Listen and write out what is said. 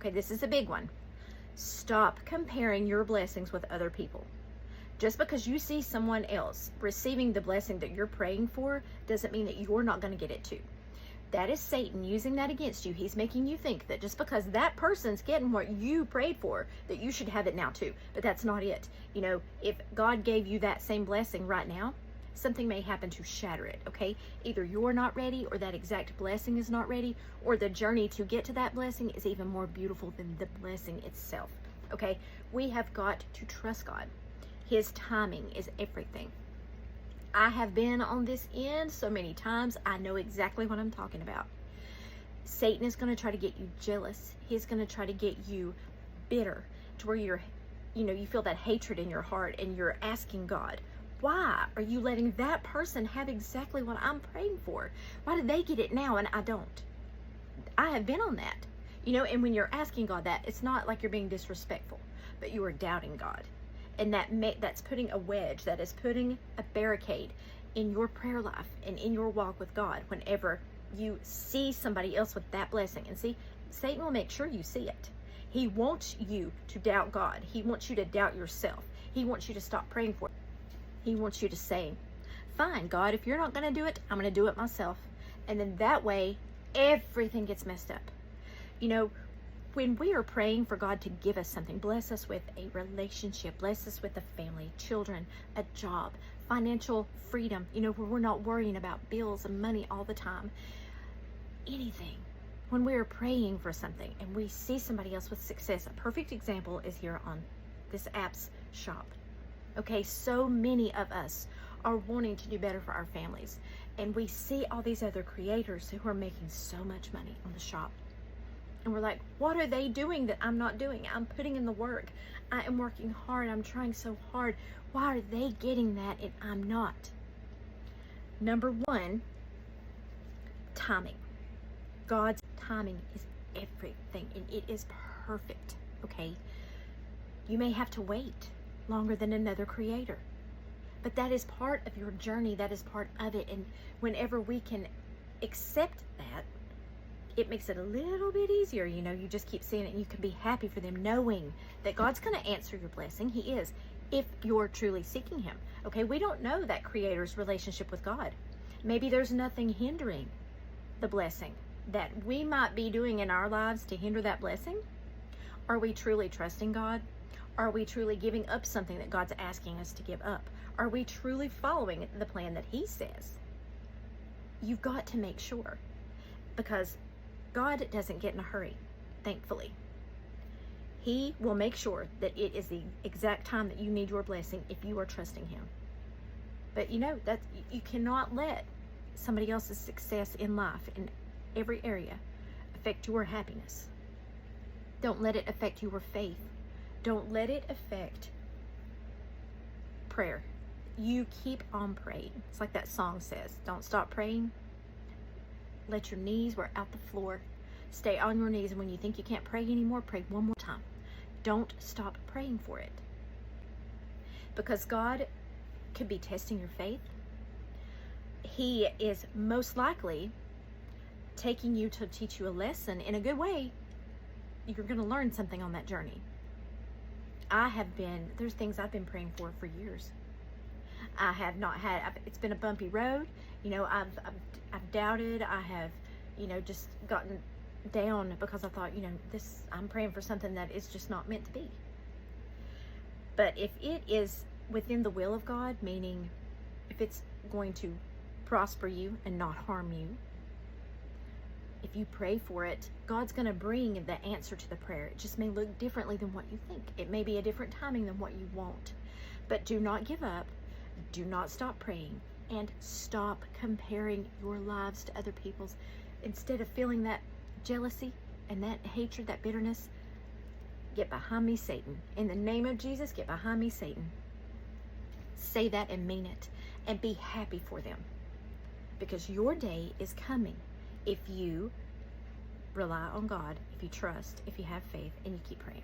Okay, this is a big one. Stop comparing your blessings with other people. Just because you see someone else receiving the blessing that you're praying for doesn't mean that you're not going to get it too. That is Satan using that against you. He's making you think that just because that person's getting what you prayed for, that you should have it now too. But that's not it. You know, if God gave you that same blessing right now, something may happen to shatter it, okay? Either you're not ready, or that exact blessing is not ready, or the journey to get to that blessing is even more beautiful than the blessing itself, okay? We have got to trust God. His timing is everything. I have been on this end so many times. I know exactly what I'm talking about. Satan is going to try to get you jealous. He's going to try to get you bitter to where you feel that hatred in your heart, and you're asking God, why are you letting that person have exactly what I'm praying for? Why did they get it now and I don't? I have been on that, and when you're asking God that, it's not like you're being disrespectful, but you are doubting God. And that's putting a wedge, that is putting a barricade in your prayer life and in your walk with God whenever you see somebody else with that blessing. And see, Satan will make sure you see it. He wants you to doubt God. He wants you to doubt yourself. He wants you to stop praying for it. He wants you to say, fine, God, if you're not going to do it, I'm going to do it myself. And then that way, everything gets messed up. When we are praying for God to give us something, bless us with a relationship, bless us with a family, children, a job, financial freedom, where we're not worrying about bills and money all the time, anything. When we are praying for something and we see somebody else with success, a perfect example is here on this app's shop. Okay, so many of us are wanting to do better for our families, and we see all these other creators who are making so much money on the shop. And we're like, what are they doing that I'm not doing? I'm putting in the work. I am working hard. I'm trying so hard. Why are they getting that and I'm not? Number one, timing. God's timing is everything, and it is perfect, okay? You may have to wait longer than another creator, but that is part of your journey. That is part of it. And whenever we can accept that, it makes it a little bit easier. You just keep seeing it, and you can be happy for them, knowing that God's going to answer your blessing. He is, if you're truly seeking him. Okay, we don't know that creator's relationship with God. Maybe there's nothing hindering the blessing that we might be doing in our lives to hinder that blessing. Are we truly trusting God? Are we truly giving up something that God's asking us to give up? Are we truly following the plan that he says? You've got to make sure, because God doesn't get in a hurry, thankfully. He will make sure that it is the exact time that you need your blessing if you are trusting him. But that you cannot let somebody else's success in life, in every area, affect your happiness. Don't let it affect your faith. Don't let it affect prayer. You keep on praying. It's like that song says, don't stop praying. Let your knees wear out the floor. Stay on your knees, and when you think you can't pray anymore, pray one more time. Don't stop praying for it. Because God could be testing your faith. He is most likely taking you to teach you a lesson in a good way. You're going to learn something on that journey. There's things I've been praying for years. I have not had, it's been a bumpy road. I've doubted. I have, just gotten down because I thought, I'm praying for something that is just not meant to be. But if it is within the will of God, meaning if it's going to prosper you and not harm you, if you pray for it, God's going to bring the answer to the prayer. It just may look differently than what you think. It may be a different timing than what you want. But do not give up. Do not stop praying. And stop comparing your lives to other people's. Instead of feeling that jealousy and that hatred, that bitterness, get behind me, Satan. In the name of Jesus, get behind me, Satan. Say that and mean it. And be happy for them. Because your day is coming if you rely on God, if you trust, if you have faith, and you keep praying.